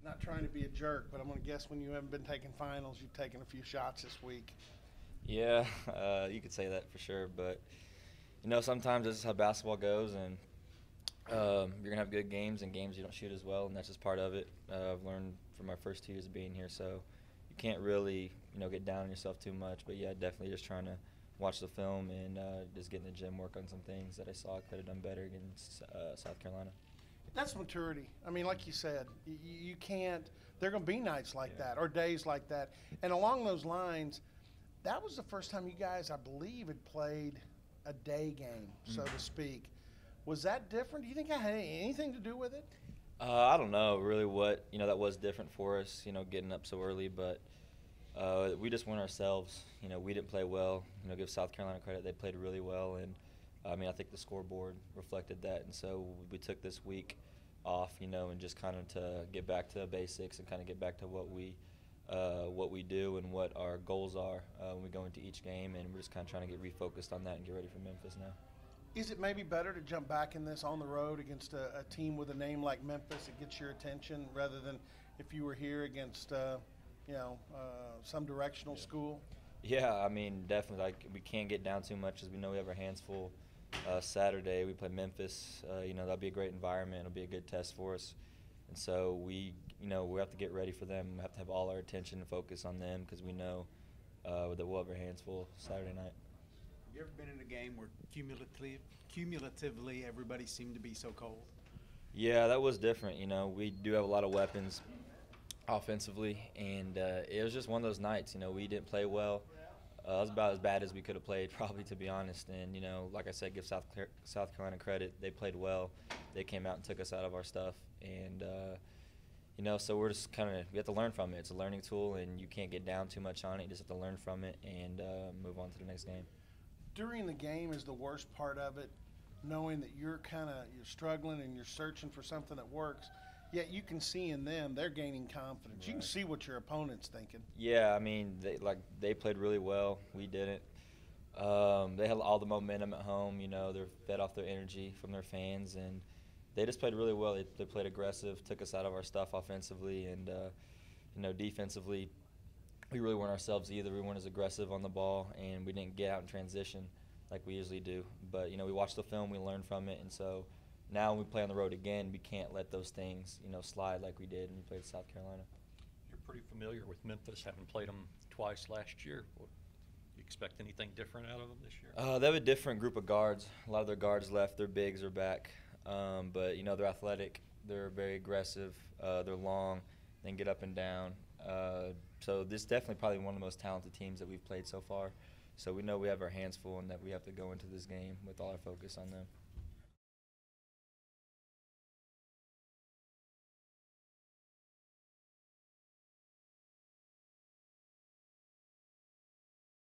Not trying to be a jerk, but I'm going to guess when you haven't been taking finals, you've taken a few shots this week. Yeah, you could say that for sure. But sometimes this is how basketball goes, and you're gonna have good games and games you don't shoot as well, and that's just part of it. I've learned from my first 2 years of being here, so you can't really get down on yourself too much. But yeah, definitely just trying to watch the film and just get in the gym, work on some things that I saw I could have done better against South Carolina. That's maturity. I mean, like you said, you can't. There are going to be nights like that or days like that. And along those lines, that was the first time you guys, I believe, had played a day game, so to speak. Was that different? Do you think that had anything to do with it? I don't know really what that was different for us. Getting up so early, but we just weren't ourselves. We didn't play well. Give South Carolina credit; they played really well, and I mean I think the scoreboard reflected that. And so we took this week off, and just kind of to get back to the basics and kind of get back to what we do and what our goals are when we go into each game. And we're just kind of trying to get refocused on that and get ready for Memphis now. Is it maybe better to jump back in this on the road against a team with a name like Memphis that gets your attention rather than if you were here against, some directional school? Yeah, I mean, definitely. Like, we can't get down too much as we know we have our hands full. Saturday, we play Memphis. That'll be a great environment. It'll be a good test for us. And so we have to get ready for them. We have to have all our attention and focus on them because we know that we'll have our hands full Saturday night. You ever been in a game where cumulatively everybody seemed to be so cold? Yeah, that was different. We do have a lot of weapons offensively, and it was just one of those nights. We didn't play well. It was about as bad as we could have played, probably, to be honest. And, like I said, give South Carolina credit. They played well. They came out and took us out of our stuff. And, so we're just we have to learn from it. It's a learning tool, and you can't get down too much on it. You just have to learn from it and move on to the next game. During the game is the worst part of it, knowing that you're struggling and you're searching for something that works, yet you can see in them they're gaining confidence. Right. You can see what your opponent's thinking. Yeah, I mean, they played really well. We didn't. They had all the momentum at home. They're fed off their energy from their fans, and they just played really well. They played aggressive, took us out of our stuff offensively, and defensively, we really weren't ourselves either. We weren't as aggressive on the ball, and we didn't get out in transition like we usually do. But, we watched the film, we learned from it, and so now when we play on the road again, we can't let those things, slide like we did when we played South Carolina. You're pretty familiar with Memphis, having played them twice last year. You expect anything different out of them this year? They have a different group of guards. A lot of their guards left. Their bigs are back. But, they're athletic. They're very aggressive. They're long. They can get up and down. So this is definitely probably one of the most talented teams that we've played so far. So we know we have our hands full and that we have to go into this game with all our focus on them.